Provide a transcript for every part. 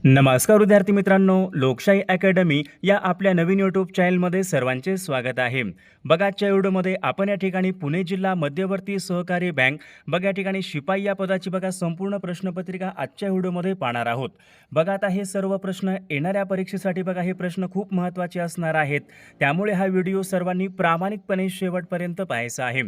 नमस्कार विद्यार्थी मित्रांनो, लोकशाही अकॅडमी या आपल्या नवीन यूट्यूब चॅनलमध्ये सर्वांचे स्वागत आहे. बघा आजच्या व्हिडिओमध्ये आपण या ठिकाणी पुणे जिल्हा मध्यवर्ती सहकारी बँक या ठिकाणी शिपाई या पदाची संपूर्ण प्रश्नपत्रिका आजच्या व्हिडिओमध्ये पाहणार आहोत. बघा आता हे सर्व प्रश्न येणाऱ्या परीक्षेसाठी हे प्रश्न खूप महत्त्वाचे असणार आहेत. त्यामुळे हा व्हिडिओ सर्वांनी प्रामाणिकपणे शेवटपर्यंत पाहायचा आहे.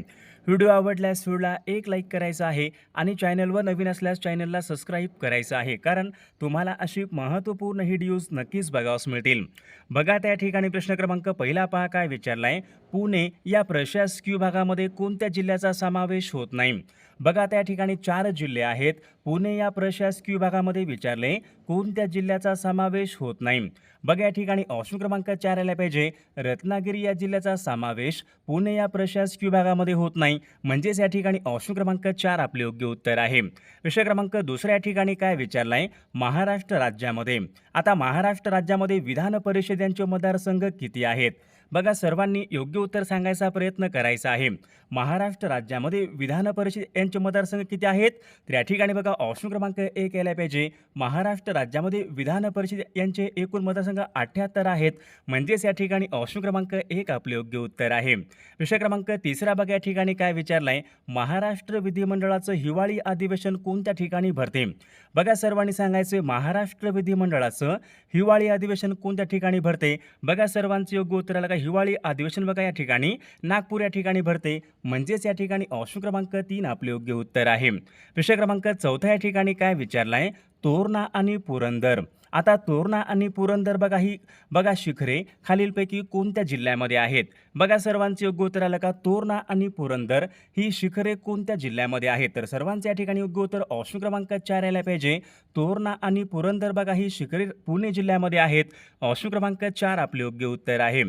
व्हिडिओ आवडल्यास व्हिडिओला एक लाईक करायचा आहे आणि चॅनलवर नवीन असल्यास चॅनलला सबस्क्राईब करायचं आहे, कारण तुम्हाला अशी महत्त्वपूर्ण व्हिडिओज नक्कीच बघावयास मिळतील. बघा त्या ठिकाणी प्रश्न क्रमांक पहिला पहा काय विचारलाय. पुणे या प्रशासकीय भागामध्ये कोणत्या जिल्ह्याचा समावेश होत नाही? बघा त्या ठिकाणी 4 जिल्हे आहेत. पुणे या प्रशासकीय भागामध्ये विचारले कोणत्या जिल्ह्याचा समावेश होत नाही? बघा या ठिकाणी ऑप्शन क्रमांक 4 आला पाहिजे. रत्नागिरी या जिल्ह्याचा समावेश पुणे या प्रशासकीय भागामध्ये होत नाही, म्हणजेच या ठिकाणी ऑप्शन क्रमांक 4 आपले योग्य उत्तर आहे. विषय क्रमांक दुसऱ्या ठिकाणी काय विचारलाय. महाराष्ट्र राज्यामध्ये, आता महाराष्ट्र राज्यामध्ये विधान परिषद यांचे मतदारसंघ किती आहेत? बघा सर्वांनी योग्य उत्तर सांगायचा प्रयत्न करायचा आहे. महाराष्ट्र राज्यामध्ये विधान परिषद यांचे मतदारसंघ किती आहेत? तर या ठिकाणी बघा ऑप्शन क्रमांक 1 यायला पाहिजे. महाराष्ट्र राज्यामध्ये विधान परिषद यांचे एकूण मतदारसंघ 78 आहेत, म्हणजेच या ठिकाणी ऑप्शन क्रमांक 1 आपले योग्य उत्तर आहे. विषय क्रमांक तिसरा बघा या ठिकाणी काय विचारलाय. महाराष्ट्र विधिमंडळाचं हिवाळी अधिवेशन कोणत्या ठिकाणी भरते? बघा सर्वांनी सांगायचे महाराष्ट्र विधिमंडळाचं हिवाळी अधिवेशन कोणत्या ठिकाणी भरते? बघा सर्वांचं योग्य उत्तर आलं का. हिवाळी अधिवेशन बघा या ठिकाणी नागपूर या ठिकाणी भरते, म्हणजेच या ठिकाणी ऑप्शन क्रमांक 3 आपले योग्य उत्तर आहे. विषय क्रमांक चौथा या ठिकाणी काय विचारलाय. तोरणा आणि पुरंदर, आता तोरणा आणि पुरंदर बघा शिखरे खालीलपैकी कोणत्या जिल्ह्यामध्ये आहेत? बघा सर्वांचे योग्य उत्तर आलं का. तोरणा आणि पुरंदर ही शिखरे कोणत्या जिल्ह्यामध्ये आहेत? तर सर्वांचे या ठिकाणी योग्य उत्तर ऑप्शन क्रमांक 4 यायला पाहिजे. तोरणा आणि पुरंदर बघा ही शिखरे पुणे जिल्ह्यामध्ये आहेत. ऑप्शन क्रमांक 4 आपले योग्य उत्तर आहे.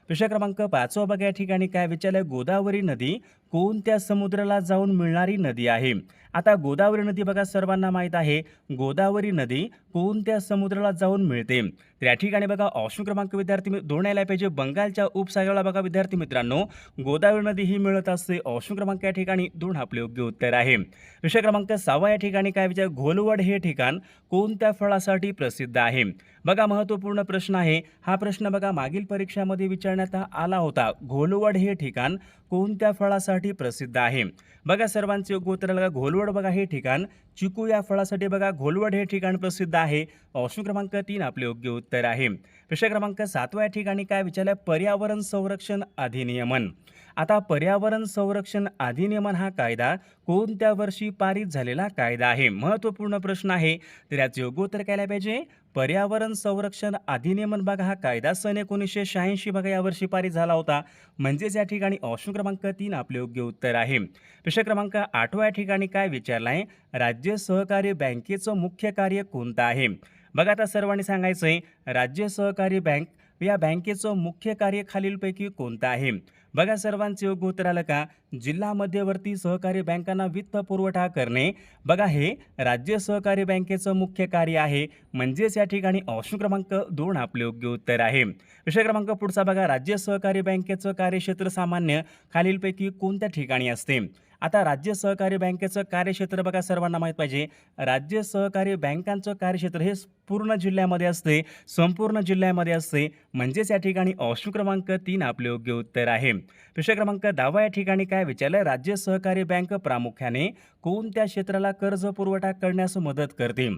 विषय क्रमांक 5 बघा या ठिकाणी काय विचारलंय. गोदावरी नदी कोणत्या समुद्राला जाऊन मिळणारी नदी आहे? आता गोदावरी नदी बघा सर्वांना माहीत आहे. गोदावरी नदी कोणत्या समुद्राला जाऊन मिळते? तर या ठिकाणी बघा ऑप्शन क्रमांक विद्यार्थी 2 यायला पाहिजे. बंगालच्या उपसागराला बघा विद्यार्थी मित्रांनो गोदावरी नदी ही मिळत असते. ऑप्शन क्रमांक या ठिकाणी 2 आपले योग्य उत्तर आहे. विषय क्रमांक 6 या ठिकाणी काय विचार. घोलवड हे ठिकाण कोणत्या फळासाठी प्रसिद्ध आहे? बघा महत्त्वपूर्ण प्रश्न आहे हा. प्रश्न बघा मागील परीक्षामध्ये विचारण्यात आला होता. घोलवड हे ठिकाण कोणत्या फळासाठी प्रसिद्ध आहे? बघा सर्वांचे योग्य उत्तर आलं का. घोलवड बघा हे ठिकाण चिकू या फळासाठी बघा घोलवड हे ठिकाण प्रसिद्ध आहे. ऑप्शन क्रमांक 3 आपले योग्य उत्तर आहे. विषय क्रमांक 7 या ठिकाणी काय विचारलं. पर्यावरण संरक्षण अधिनियमन, आता पर्यावरण संरक्षण अधिनियमन हा कायदा कोणत्या वर्षी पारित झालेला कायदा आहे? महत्त्वपूर्ण प्रश्न आहे, तर याचे योग्य उत्तर काय पाहिजे. पर्यावरण संरक्षण अधिनियमन बघा हा कायदा सन 1986 बघा यावर्षी पारित झाला होता, म्हणजेच या ठिकाणी ऑप्शन क्रमांक 3 आपले योग्य उत्तर आहे. विषय क्रमांक 8 या ठिकाणी काय विचारलाय. राज्य सहकारी बँकेचं मुख्य कार्य कोणतं आहे? बघा आता सर्वांनी सांगायचंय राज्य सहकारी बँक या बँकेचं मुख्य कार्य खालीलपैकी कोणतं आहे? बघा सर्वांचे योग्य उत्तर आलं का. जिल्हा मध्यवर्ती सहकारी बँकांना वित्त पुरवठा करणे बघा हे राज्य सहकारी बँकेचं मुख्य कार्य आहे, म्हणजेच या ठिकाणी ऑप्शन क्रमांक 2 आपले योग्य उत्तर आहे. विषय क्रमांक पुढचा बघा. राज्य सहकारी बँकेचं कार्यक्षेत्र सामान्य खालीलपैकी कोणत्या ठिकाणी असते? आता राज्य सहकारी बँकेचं कार्यक्षेत्र बघा सर्वांना माहीत पाहिजे. राज्य सहकारी बँकांचं कार्यक्षेत्र हे पूर्ण जिल्ह्यामध्ये असते, संपूर्ण जिल्ह्यामध्ये असते, म्हणजेच या ठिकाणी ऑप्शन क्रमांक 3 आपले योग्य उत्तर आहे. विषय क्रमांक 10 या ठिकाणी काय विचारलं. राज्य सहकारी बँक प्रामुख्याने कोणत्या क्षेत्राला कर्ज पुरवठा करण्यास मदत करते?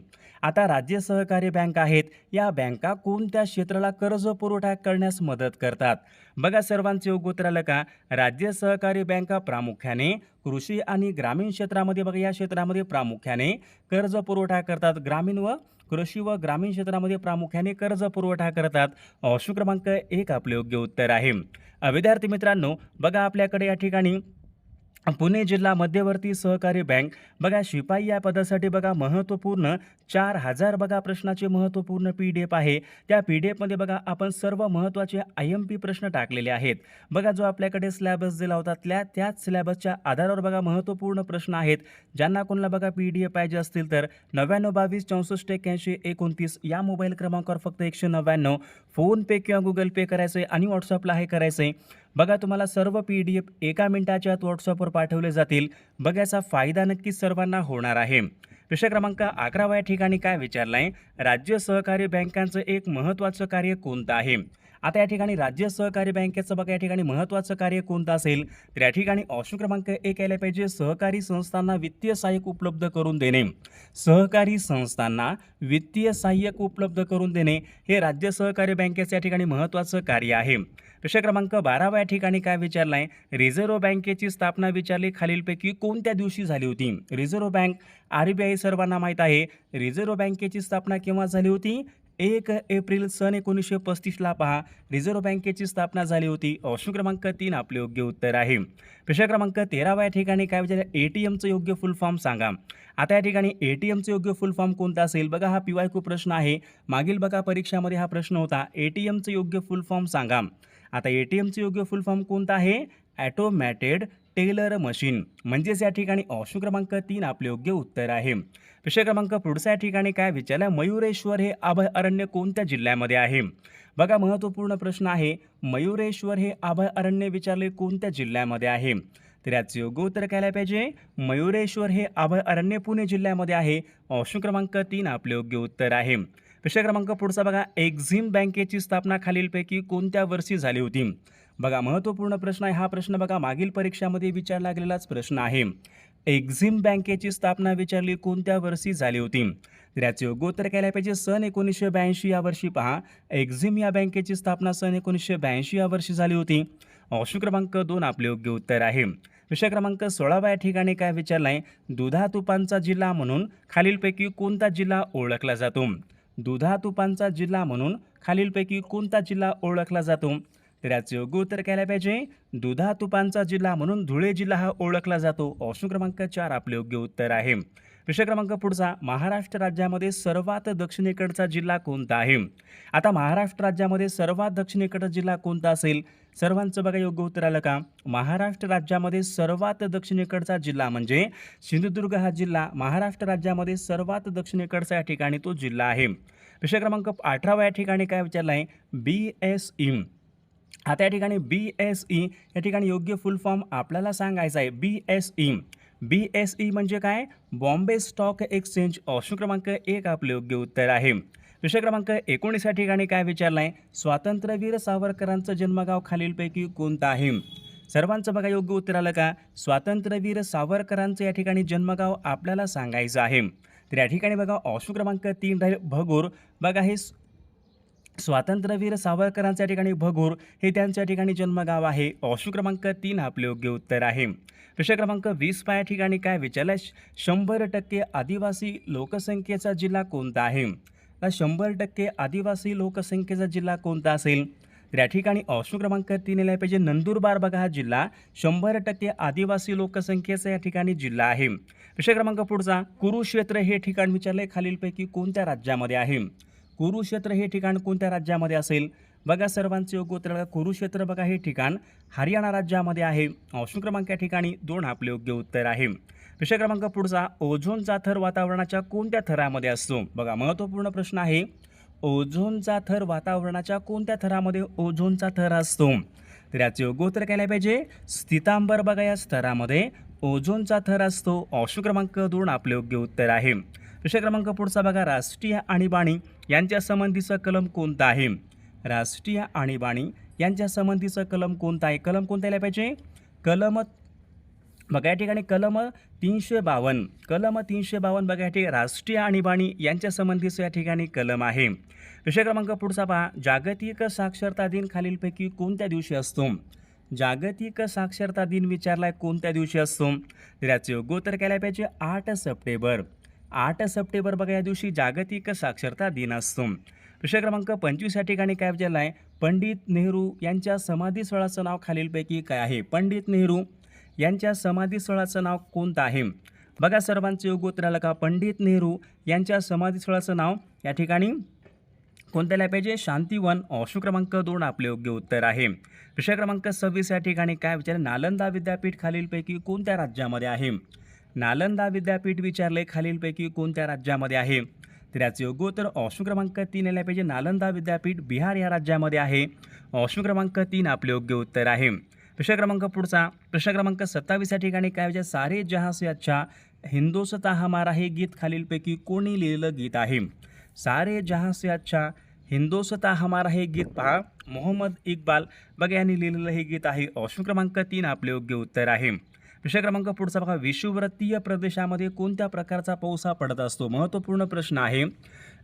आता राज्य सहकारी बँक आहेत या बँका कोणत्या क्षेत्राला कर्ज पुरवठा करण्यास मदत करतात? बघा सर्वांचे योग्य उत्तर आलं का. राज्य सहकारी बँका प्रामुख्याने कृषी आणि ग्रामीण क्षेत्रामध्ये बघा या क्षेत्रामध्ये प्रामुख्याने कर्ज पुरवठा करतात. ग्रामीण व कृषी व ग्रामीण क्षेत्रामध्ये प्रामुख्याने कर्ज पुरवठा करतात. ऑप्शन क्रमांक 1 आपले योग्य उत्तर आहे. विद्यार्थी मित्रांनो बघा आपल्याकडे या ठिकाणी पुणे जिल्हा मध्यवर्ती सहकारी बँक बघा शिपाई या पदासाठी बघा महत्त्वपूर्ण 4000 बघा प्रश्नाचे महत्त्वपूर्ण PDF आहे. त्या PDF मध्ये बघा आपण सर्व महत्त्वाचे IMP प्रश्न टाकलेले आहेत. बघा जो आपल्याकडे सिलेबस दिला होता त्याच सिलेबसच्या आधारावर बघा महत्त्वपूर्ण प्रश्न आहेत. ज्यांना कोणाला बघा PDF पाहिजे असतील तर 99 22 64 81 29 या मोबाईल क्रमांकावर फक्त 199 फोन पे किंवा गुगल पे करायचं आणि व्हॉट्सअपला हे करायचं. बघा तुम्हाला सर्व PDF एका मिनिटाच्या आत WhatsAppवर पाठवले जातील. बघा याचा फायदा नक्कीच सर्वांना होणार आहे. प्रश्न क्रमांक 11 या ठिकाणी काय विचारलाय, राज्य सहकारी बँकांचं एक महत्त्वाचं कार्य कोणतं आहे? आता या ठिकाणी राज्य सहकारी बँकेचं बघा या ठिकाणी महत्त्वाचं कार्य कोणतं असेल, तर या ठिकाणी ऑप्शन क्रमांक 1 यायला पाहिजे सहकारी संस्थांना वित्तीय सहाय्यक उपलब्ध करून देणे. सहकारी संस्थांना वित्तीय सहाय्यक उपलब्ध करून देणे हे राज्य सहकारी बँकेचं या ठिकाणी महत्त्वाचं कार्य आहे. प्रश्न क्रमांक 12 या ठिकाणी काय विचारलाय, रिझर्व्ह बँकेची स्थापना विचारली खालीलपैकी कोणत्या दिवशी झाली होती? रिझर्व्ह बँक RBI सर्वांना माहीत आहे. रिझर्व्ह बँकेची स्थापना केव्हा झाली होती? 1 एप्रिल सन 1935ला पहा रिझर्व्ह बँकेची स्थापना झाली होती. ऑप्शन क्रमांक 3 आपले योग्य उत्तर आहे. प्रश्न क्रमांक 13 या ठिकाणी काय विचारलं, ATMचं योग्य फुल फॉर्म सांगा. आता या ठिकाणी ATMचं योग्य फुल फॉर्म कोणता असेल? बघा हा PYQ प्रश्न आहे. मागील बघा परीक्षामध्ये हा प्रश्न होता. ATMचं योग्य फुल फॉर्म सांगा. आता ATMचं योग्य फुल फॉर्म कोणता आहे? Automated teller machine. म्हणजेच या ठिकाणी ऑप्शन क्रमांक 3 आपले योग्य उत्तर आहे. प्रश्न क्रमांक पुढच्या ठिकाणी काय विचारलं, मयुरेश्वर हे अभयारण्य कोणत्या जिल्ह्यामध्ये आहे? बघा महत्त्वपूर्ण प्रश्न आहे. मयुरेश्वर हे अभयारण्य विचारले कोणत्या जिल्ह्यामध्ये आहे? तर याचे योग्य उत्तर काय पाहिजे, मयुरेश्वर हे अभयारण्य पुणे जिल्ह्यामध्ये आहे. ऑप्शन क्रमांक 3 आपले योग्य उत्तर आहे. प्रश्न क्रमांक पुढचा बघा, एक्झिम बँकेची स्थापना खालीलपैकी कोणत्या वर्षी झाली होती? बघा महत्त्वपूर्ण प्रश्न आहे हा. प्रश्न बघा मागील परीक्षामध्ये विचारला गेलेलाच प्रश्न आहे. एक्झिम बँकेची स्थापना विचारली कोणत्या वर्षी झाली होती? तर याचे योग्य उत्तर काय पाहिजे, सन 1982 या वर्षी पहा. एक्झिम या बँकेची स्थापना सन 1982 या वर्षी झाली होती. ऑप्शन क्रमांक 2 आपले योग्य उत्तर आहे. विषय क्रमांक 16 या ठिकाणी काय विचारलाय, दुधातुपांचा जिल्हा म्हणून खालीलपैकी कोणता जिल्हा ओळखला जातो? दुधातुपांचा जिल्हा म्हणून खालीलपैकी कोणता जिल्हा ओळखला जातो? तर याचे योग्य उत्तर काय पाहिजे, दुधातुपांचा जिल्हा म्हणून धुळे जिल्हा हा ओळखला जातो. ऑप्शन क्रमांक 4 आपले योग्य उत्तर आहे. विषय क्रमांक पुढचा, महाराष्ट्र राज्यामध्ये सर्वात दक्षिणेकडचा जिल्हा कोणता आहे? आता महाराष्ट्र राज्यामध्ये सर्वात दक्षिणेकडचा जिल्हा कोणता असेल? सर्वांचं बघा योग्य उत्तर आलं का? महाराष्ट्र राज्यामध्ये सर्वात दक्षिणेकडचा जिल्हा म्हणजे सिंधुदुर्ग हा जिल्हा महाराष्ट्र राज्यामध्ये सर्वात दक्षिणेकडचा या ठिकाणी तो जिल्हा आहे. विषय क्रमांक 18 या ठिकाणी काय विचारला आहे, BSE. आता या ठिकाणी BSE या ठिकाणी योग्य फुल फॉर्म आपल्याला सांगायचा आहे. BSE म्हणजे काय, बॉम्बे स्टॉक एक्सचेंज. ऑप्शन क्रमांक 1 आपले योग्य उत्तर आहे. विषय क्रमांक 19 या ठिकाणी काय विचारलं आहे, स्वातंत्र्यवीर सावरकरांचं जन्मगाव खालीलपैकी कोणतं आहे? सर्वांचं बघा योग्य उत्तर आलं का? स्वातंत्र्यवीर सावरकरांचं या ठिकाणी जन्मगाव आपल्याला सांगायचं आहे. तर या ठिकाणी बघा ऑप्शन क्रमांक 3 राहील भगूर. बघा हे स्वातंत्र्यवीर सावरकरांच्या ठिकाणी भगूर हे त्यांच्या ठिकाणी जन्मगाव आहे. ऑप्शन क्रमांक 3 आपले योग्य उत्तर आहे. प्रश्न क्रमांक 20 या ठिकाणी काय विचारलं, 100% आदिवासी लोकसंख्येचा जिल्हा कोणता आहे? 100% आदिवासी लोकसंख्येचा जिल्हा कोणता असेल? तर या ठिकाणी ऑप्शन क्रमांक 3 यायला पाहिजे नंदुरबार. बघा हा जिल्हा 100% आदिवासी लोकसंख्येचा या ठिकाणी जिल्हा आहे. विषय क्रमांक पुढचा, कुरुक्षेत्र हे ठिकाण विचारले खालीलपैकी कोणत्या राज्यामध्ये आहे? कुरुक्षेत्र हे ठिकाण कोणत्या राज्यामध्ये असेल? बघा सर्वांचे योग्य उत्तर, कुरुक्षेत्र बघा हे ठिकाण हरियाणा राज्यामध्ये आहे. ऑप्शन क्रमांक या ठिकाणी 2 आपले योग्य उत्तर आहे. विषय क्रमांक पुढचा, ओझोनचा थर वातावरणाच्या कोणत्या थरामध्ये असतो? बघा महत्त्वपूर्ण प्रश्न आहे. ओझोनचा थर वातावरणाच्या कोणत्या थरामध्ये ओझोनचा थर असतो? तर याचे योग्य उत्तर काय पाहिजे, स्थितांबर. बघा या स्तरामध्ये ओझोनचा थर असतो. ऑप्शन क्रमांक 2 आपले योग्य उत्तर आहे. विषय क्रमांक पुढचा बघा, राष्ट्रीय आणीबाणी यांच्या संबंधीचं कलम कोणतं आहे? राष्ट्रीय आणीबाणी यांच्या संबंधीचं कलम कोणतं आहे? कलम कोणतं यायला पाहिजे, कलम बघा या ठिकाणी कलम 352. कलम 352 बघा या ठिकाणी राष्ट्रीय आणीबाणी यांच्या संबंधीचं या ठिकाणी कलम आहे. विषय क्रमांक पुढचा पहा, जागतिक साक्षरता दिन खालीलपैकी कोणत्या दिवशी असतो? जागतिक साक्षरता दिन विचारलाय कोणत्या दिवशी असतो? तर याचे योग्य उत्तर काय पाहिजे, 8 सप्टेंबर. 8 सप्टेंबर बघा या दिवशी जागतिक साक्षरता दिन असतो. विषय क्रमांक 25 या ठिकाणी काय विचारलं आहे, पंडित नेहरू यांच्या समाधीस्थळाचं नाव खालीलपैकी काय आहे? पंडित नेहरू यांच्या समाधीस्थळाचं नाव कोणतं आहे? बघा सर्वांचं योग्य उत्तर आलं का? पंडित नेहरू यांच्या समाधीस्थळाचं नाव या ठिकाणी कोणत्याला पाहिजे, शांतिवन. ऑप्शन क्रमांक 2 आपले योग्य उत्तर आहे. विषय क्रमांक 26 या ठिकाणी काय विचारले, नालंदा विद्यापीठ खालीलपैकी कोणत्या राज्यामध्ये आहे? नालंदा विद्यापीठ विचारले खालीलपैकी कोणत्या राज्यामध्ये आहे? तर याचे योग्य उत्तर ऑप्शन क्रमांक 3 यायला पाहिजे. नालंदा विद्यापीठ बिहार या राज्यामध्ये आहे. ऑप्शन क्रमांक 3 आपले योग्य उत्तर आहे. प्रश्न क्रमांक पुढचा, प्रश्न क्रमांक 27 या ठिकाणी काय म्हणजे सारे जहां से अच्छा हिंदोस्तां हमारा हे गीत खालीलपैकी कोणी लिहिलेलं गीत आहे? सारे जहां से अच्छा हिंदोस्तां हमारा हे गीत पहा मोहम्मद इक्बाल बघा यांनी लिहिलेलं हे गीत आहे. ऑप्शन क्रमांक 3 आपले योग्य उत्तर आहे. प्रश्न क्रमांक पुढचा बघा विषुववृत्तीय प्रदेशामध्ये कोणत्या प्रकारचा पाऊस हा पडत असतो? महत्त्वपूर्ण प्रश्न आहे.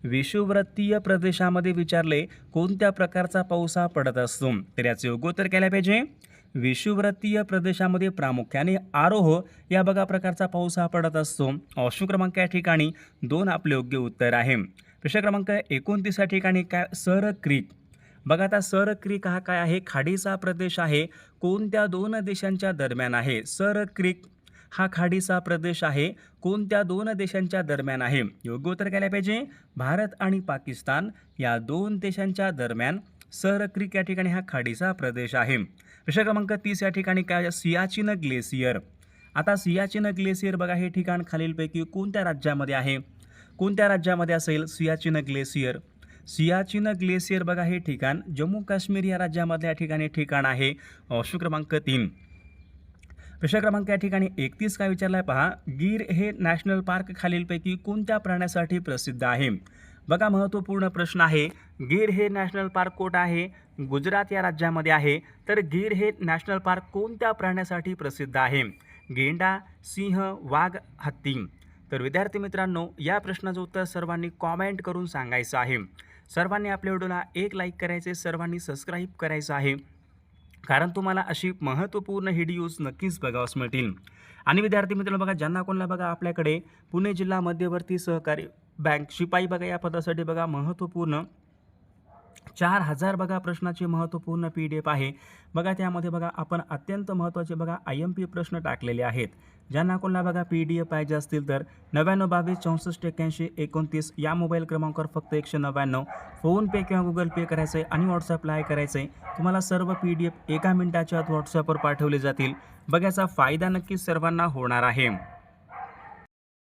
विषुववृत्तीय प्रदेशामध्ये विचारले कोणत्या प्रकारचा पाऊस हा पडत असतो? तर याचे योग्य उत्तर केलं पाहिजे. विषुववृत्तीय प्रदेशामध्ये प्रामुख्याने आरोह या बघा प्रकारचा पाऊस हा पडत असतो. ऑप्शन क्रमांक या ठिकाणी 2 आपले योग्य उत्तर आहे. प्रश्न क्रमांक 29 या ठिकाणी काय सर क्रीक बघा आता सर क्रीक हा काय आहे? खाडीचा प्रदेश आहे. कोणत्या 2 देशांच्या दरम्यान आहे? सर क्रीक हा खाडीचा प्रदेश आहे. कोणत्या 2 देशांच्या दरम्यान आहे? योग्य उत्तर केलं पाहिजे. भारत आणि पाकिस्तान या 2 देशांच्या दरम्यान सर क्रीक या ठिकाणी हा खाडीचा प्रदेश आहे. प्रश्न क्रमांक 30 या ठिकाणी काय सियाचीन ग्लेसियर. आता सियाचीन ग्लेसियर बघा हे ठिकाण खालीलपैकी कोणत्या राज्यामध्ये आहे? कोणत्या राज्यामध्ये असेल सियाचीन ग्लेसियर? सियाचीन ग्लेसियर बघा हे ठिकाण जम्मू काश्मीर या राज्यामध्ये या ठिकाणी ठिकाण आहे. ऑप्शन क्रमांक 3. प्रश्न क्रमांक या ठिकाणी 31 काय विचारलाय पहा गीर हे नॅशनल पार्क खालीलपैकी कोणत्या प्राण्यासाठी प्रसिद्ध आहे? बघा महत्त्वपूर्ण प्रश्न आहे. गीर हे नॅशनल पार्क कोठे आहे? गुजरात या राज्यामध्ये आहे. तर गीर हे नॅशनल पार्क कोणत्या प्राण्यासाठी प्रसिद्ध आहे? गेंडा, सिंह, वाघ, हत्ती. तर विद्यार्थी मित्रांनो या प्रश्नाचं उत्तर सर्वांनी कॉमेंट करून सांगायचं आहे. सर्वांनी आपल्या व्हिडिओला एक लाईक करायचे, सर्वांनी सबस्क्राईब करायचं आहे, कारण तुम्हाला अशी महत्त्वपूर्ण व्हिडिओज नक्कीच बघावयास मिळतील. आणि विद्यार्थी मित्रांनो बघा ज्यांना कोणाला बघा आपल्याकडे पुणे जिल्हा मध्यवर्ती सहकारी बँक शिपाई बघा या पदासाठी बघा महत्त्वपूर्ण 4000 बघा प्रश्नाची महत्त्वपूर्ण PDF आहे. बघा त्यामध्ये बघा आपण अत्यंत महत्त्वाचे बघा IMP प्रश्न टाकलेले आहेत. ज्यांना कोणाला बघा PDF पाहिजे असतील तर 99 22 64 81 29 या मोबाईल क्रमांकावर फक्त 199 फोनपे किंवा गुगल पे करायचं आहे आणि व्हॉट्सअपला आहे करायचं आहे. तुम्हाला सर्व PDF 1 मिनिटाच्या आत व्हॉट्सअपवर पाठवले जातील. बघायचा फायदा नक्कीच सर्वांना होणार आहे.